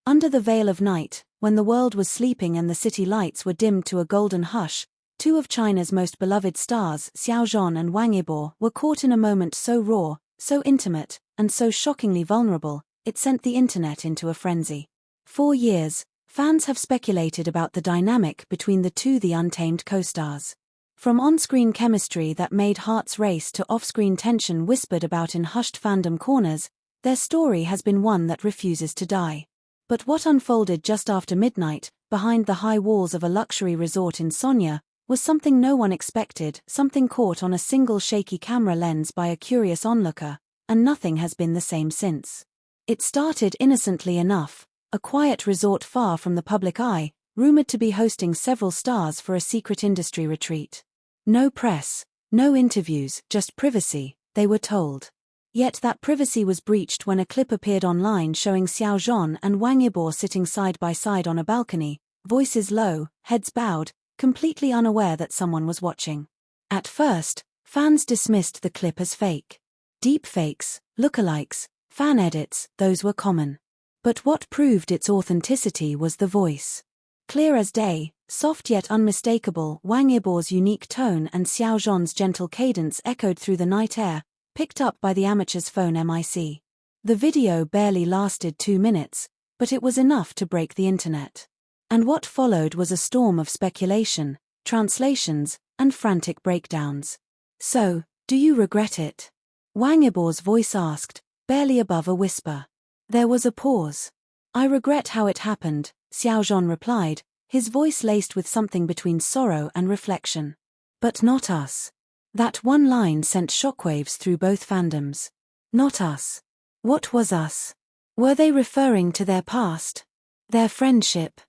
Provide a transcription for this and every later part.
Under the veil of night, when the world was sleeping and the city lights were dimmed to a golden hush, two of China's most beloved stars, Zhan and Wang YIBO', were caught in a moment so raw, so intimate, and so shockingly vulnerable, it sent the internet into a frenzy. For years, fans have speculated about the dynamic between the untamed co-stars. From on-screen chemistry that made hearts race to off-screen tension whispered about in hushed fandom corners, their story has been one that refuses to die. But what unfolded just after midnight, behind the high walls of a luxury resort in Sonya, was something no one expected, something caught on a single shaky camera lens by a curious onlooker, and nothing has been the same since. It started innocently enough, a quiet resort far from the public eye, rumored to be hosting several stars for a secret industry retreat. No press, no interviews, just privacy, they were told. Yet that privacy was breached when a clip appeared online showing Zhan and Wang YIBO' sitting side by side on a balcony, voices low, heads bowed, completely unaware that someone was watching. At first, fans dismissed the clip as fake. Deepfakes, lookalikes, fan edits, those were common. But what proved its authenticity was the voice. Clear as day, soft yet unmistakable, Wang YIBO'S unique tone and Zhan's gentle cadence echoed through the night air, picked up by the amateur's phone mic. The video barely lasted 2 minutes, but it was enough to break the internet. And what followed was a storm of speculation, translations, and frantic breakdowns. So, do you regret it? Wang YIBO'S voice asked, barely above a whisper. There was a pause. I regret how it happened, Zhan replied, his voice laced with something between sorrow and reflection. But not us. That one line sent shockwaves through both fandoms. Not us. What was us? Were they referring to their past? Their friendship?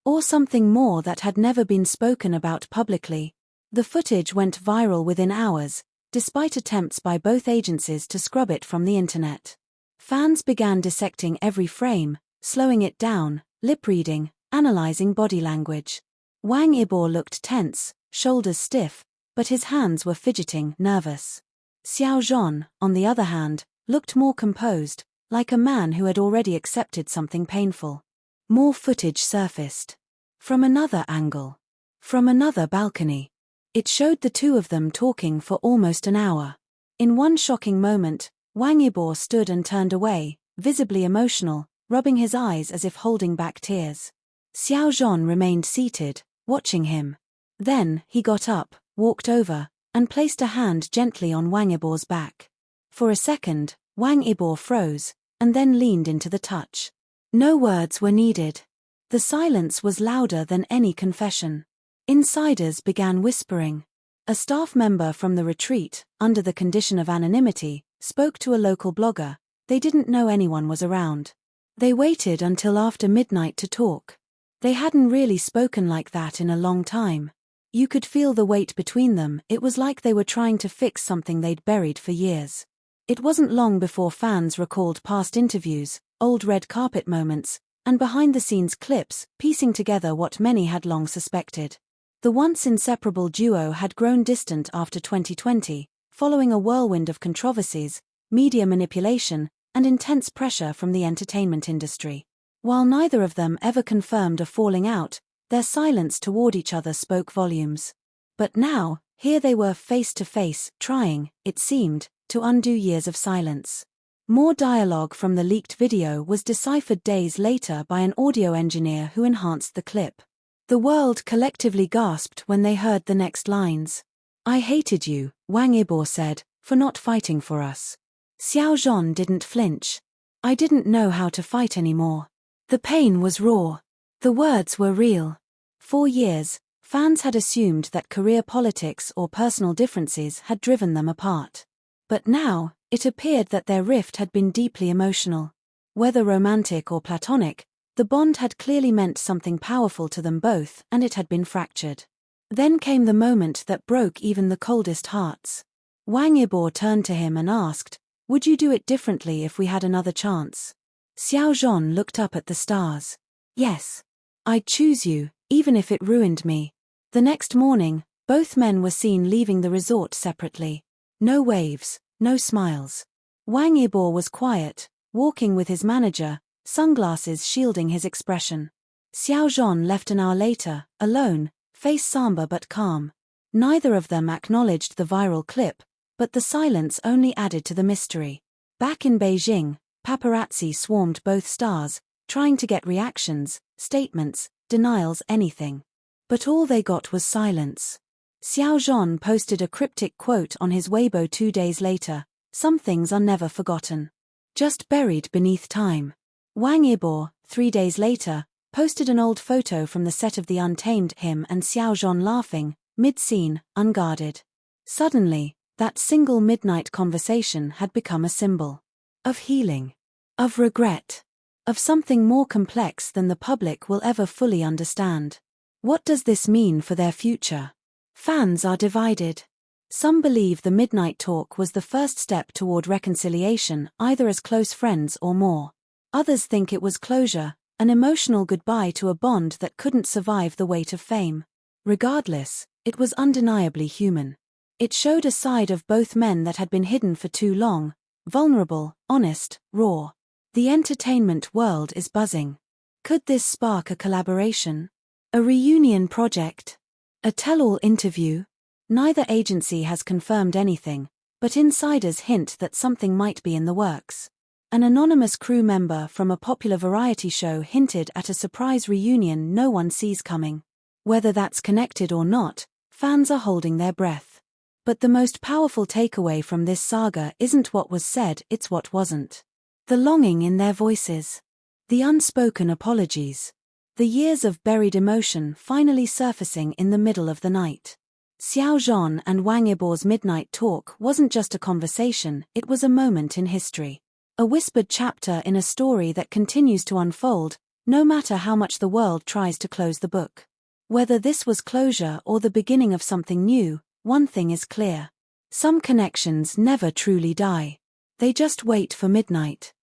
Or something more that had never been spoken about publicly? The footage went viral within hours, despite attempts by both agencies to scrub it from the internet. Fans began dissecting every frame, slowing it down, lip-reading, analyzing body language. Wang YIBO' looked tense, shoulders stiff, but his hands were fidgeting, nervous. Zhan, on the other hand, looked more composed, like a man who had already accepted something painful. More footage surfaced. From another angle. From another balcony. It showed the two of them talking for almost an hour. In one shocking moment, Wang YIBO' stood and turned away, visibly emotional, rubbing his eyes as if holding back tears. Zhan remained seated, watching him. Then, he got up, walked over, and placed a hand gently on Wang YIBO'S back. For a second, Wang YIBO' froze, and then leaned into the touch. No words were needed. The silence was louder than any confession. Insiders began whispering. A staff member from the retreat, under the condition of anonymity, spoke to a local blogger. They didn't know anyone was around. They waited until after midnight to talk. They hadn't really spoken like that in a long time. You could feel the weight between them. It was like they were trying to fix something they'd buried for years. It wasn't long before fans recalled past interviews, old red carpet moments, and behind-the-scenes clips, piecing together what many had long suspected. The once inseparable duo had grown distant after 2020, following a whirlwind of controversies, media manipulation, and intense pressure from the entertainment industry. While neither of them ever confirmed a falling out, their silence toward each other spoke volumes. But now, here they were face to face, trying, it seemed, to undo years of silence. More dialogue from the leaked video was deciphered days later by an audio engineer who enhanced the clip. The world collectively gasped when they heard the next lines. "I hated you," Wang YIBO' said, "for not fighting for us." Zhan didn't flinch. "I didn't know how to fight anymore." The pain was raw. The words were real. For years, fans had assumed that career politics or personal differences had driven them apart. But now, it appeared that their rift had been deeply emotional. Whether romantic or platonic, the bond had clearly meant something powerful to them both, and it had been fractured. Then came the moment that broke even the coldest hearts. Wang YIBO' turned to him and asked, "Would you do it differently if we had another chance?" Zhan looked up at the stars. "Yes. I'd choose you, even if it ruined me." The next morning, both men were seen leaving the resort separately. No waves, no smiles. Wang YIBO' was quiet, walking with his manager, sunglasses shielding his expression. Xiao Zhan left an hour later, alone, face somber but calm. Neither of them acknowledged the viral clip, but the silence only added to the mystery. Back in Beijing, paparazzi swarmed both stars, trying to get reactions, statements, denials, anything. But all they got was silence. Xiao Zhan posted a cryptic quote on his Weibo 2 days later: "Some things are never forgotten. Just buried beneath time." Wang Yibo, 3 days later, posted an old photo from the set of The Untamed, him and Xiao Zhan laughing, mid-scene, unguarded. Suddenly, that single midnight conversation had become a symbol of healing, of regret, of something more complex than the public will ever fully understand. What does this mean for their future? Fans are divided. Some believe the midnight talk was the first step toward reconciliation, either as close friends or more. Others think it was closure, an emotional goodbye to a bond that couldn't survive the weight of fame. Regardless, it was undeniably human. It showed a side of both men that had been hidden for too long, vulnerable, honest, raw. The entertainment world is buzzing. Could this spark a collaboration? A reunion project? A tell-all interview? Neither agency has confirmed anything, but insiders hint that something might be in the works. An anonymous crew member from a popular variety show hinted at a surprise reunion no one sees coming. Whether that's connected or not, fans are holding their breath. But the most powerful takeaway from this saga isn't what was said, it's what wasn't. The longing in their voices. The unspoken apologies. The years of buried emotion finally surfacing in the middle of the night. Xiao Zhan and Wang YIBO'S midnight talk wasn't just a conversation, it was a moment in history. A whispered chapter in a story that continues to unfold, no matter how much the world tries to close the book. Whether this was closure or the beginning of something new, one thing is clear. Some connections never truly die. They just wait for midnight.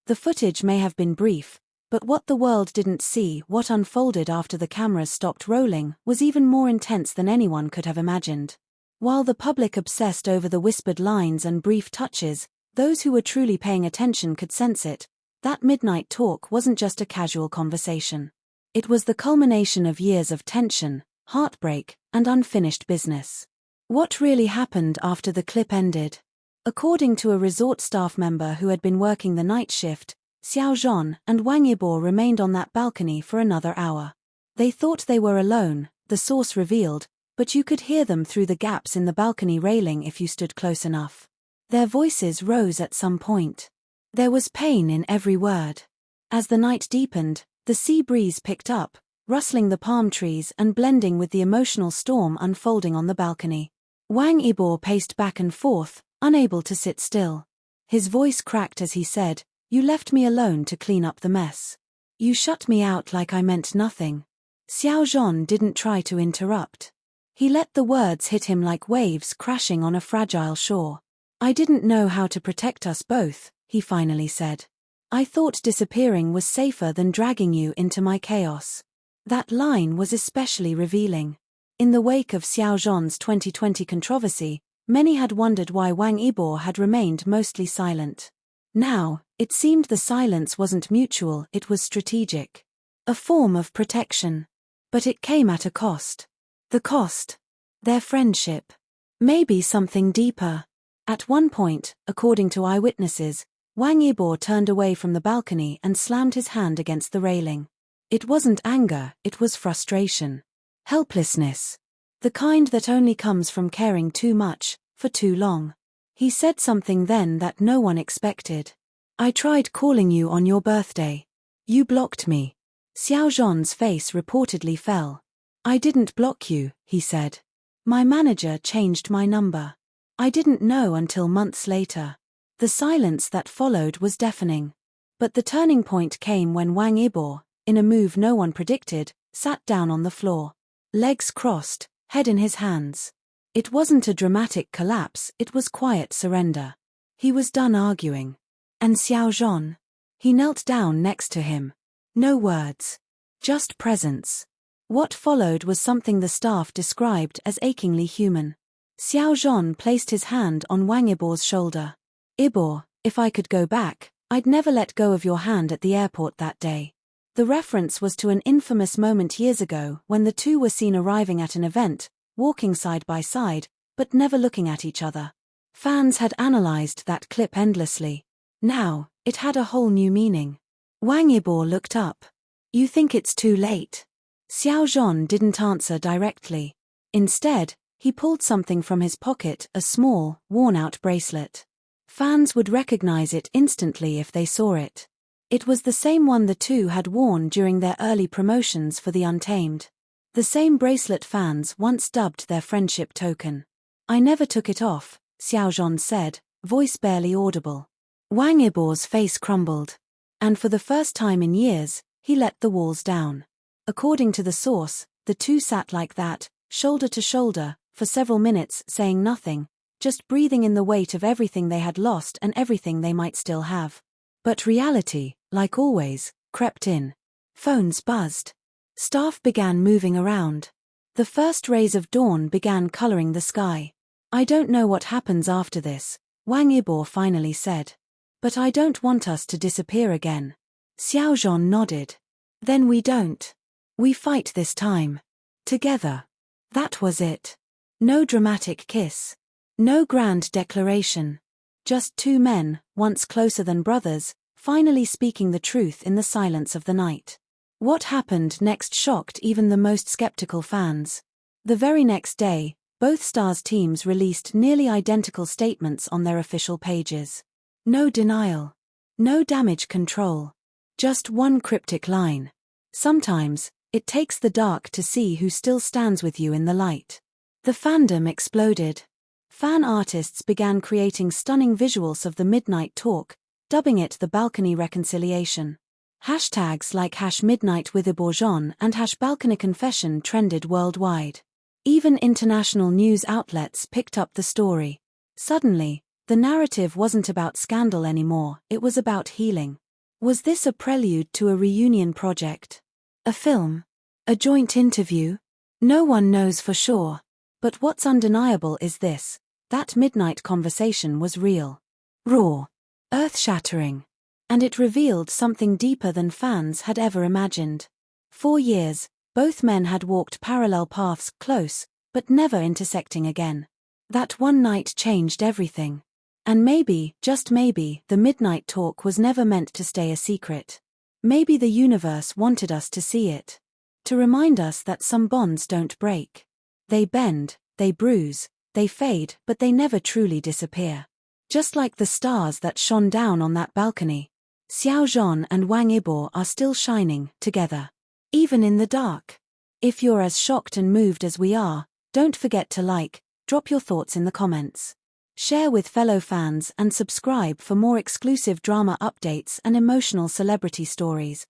The footage may have been brief, but what the world didn't see, what unfolded after the cameras stopped rolling, was even more intense than anyone could have imagined. While the public obsessed over the whispered lines and brief touches, those who were truly paying attention could sense it. That midnight talk wasn't just a casual conversation. It was the culmination of years of tension, heartbreak, and unfinished business. What really happened after the clip ended? According to a resort staff member who had been working the night shift, Xiao Zhan and Wang Yibo remained on that balcony for another hour. They thought they were alone, the source revealed, but you could hear them through the gaps in the balcony railing if you stood close enough. Their voices rose at some point. There was pain in every word. As the night deepened, the sea breeze picked up, rustling the palm trees and blending with the emotional storm unfolding on the balcony. Wang Yibo paced back and forth, unable to sit still. His voice cracked as he said, "You left me alone to clean up the mess. You shut me out like I meant nothing." Xiao Zhan didn't try to interrupt. He let the words hit him like waves crashing on a fragile shore. "I didn't know how to protect us both," he finally said. "I thought disappearing was safer than dragging you into my chaos." That line was especially revealing. In the wake of Xiao Zhan's 2020 controversy, many had wondered why Wang Yibo had remained mostly silent. Now, it seemed the silence wasn't mutual, it was strategic. A form of protection. But it came at a cost. The cost? Their friendship. Maybe something deeper. At one point, according to eyewitnesses, Wang Yibo turned away from the balcony and slammed his hand against the railing. It wasn't anger, it was frustration. Helplessness. The kind that only comes from caring too much, for too long. He said something then that no one expected. "I tried calling you on your birthday. You blocked me." Xiao Zhan's face reportedly fell. "I didn't block you," he said. "My manager changed my number. I didn't know until months later." The silence that followed was deafening. But the turning point came when Wang Yibo, in a move no one predicted, sat down on the floor. Legs crossed, head in his hands. It wasn't a dramatic collapse, it was quiet surrender. He was done arguing. And Xiao Zhan? He knelt down next to him. No words. Just presence. What followed was something the staff described as achingly human. Xiao Zhan placed his hand on Wang Yibo's shoulder. "Yibo, if I could go back, I'd never let go of your hand at the airport that day. The reference was to an infamous moment years ago when the two were seen arriving at an event, walking side by side, but never looking at each other. Fans had analyzed that clip endlessly. Now, it had a whole new meaning. Wang Yibo looked up. You think it's too late? Zhan didn't answer directly. Instead, he pulled something from his pocket, a small, worn-out bracelet. Fans would recognize it instantly if they saw it. It was the same one the two had worn during their early promotions for the Untamed. The same bracelet fans once dubbed their friendship token. I never took it off, Zhan said, voice barely audible. Wang Yibo's face crumbled. And for the first time in years, he let the walls down. According to the source, the two sat like that, shoulder to shoulder, for several minutes saying nothing, just breathing in the weight of everything they had lost and everything they might still have. But reality, like always, crept in. Phones buzzed. Staff began moving around. The first rays of dawn began coloring the sky. I don't know what happens after this, Wang Yibo finally said. But I don't want us to disappear again. Zhan nodded. Then we don't. We fight this time. Together. That was it. No dramatic kiss. No grand declaration. Just two men, once closer than brothers, finally speaking the truth in the silence of the night. What happened next shocked even the most skeptical fans. The very next day, both stars' teams released nearly identical statements on their official pages. No denial. No damage control. Just one cryptic line. Sometimes, it takes the dark to see who still stands with you in the light. The fandom exploded. Fan artists began creating stunning visuals of the midnight talk, dubbing it the balcony reconciliation. Hashtags like #MidnightWithYIBO'S and #BalconyConfession trended worldwide. Even international news outlets picked up the story. Suddenly, the narrative wasn't about scandal anymore, it was about healing. Was this a prelude to a reunion project? A film? A joint interview? No one knows for sure. But what's undeniable is this: that midnight conversation was real. Raw. Earth-shattering. And it revealed something deeper than fans had ever imagined. 4 years, both men had walked parallel paths, close, but never intersecting again. That one night changed everything. And maybe, just maybe, the midnight talk was never meant to stay a secret. Maybe the universe wanted us to see it. To remind us that some bonds don't break. They bend, they bruise, they fade, but they never truly disappear. Just like the stars that shone down on that balcony. Zhan and Wang Yibo are still shining, together. Even in the dark. If you're as shocked and moved as we are, don't forget to like, drop your thoughts in the comments. Share with fellow fans and subscribe for more exclusive drama updates and emotional celebrity stories.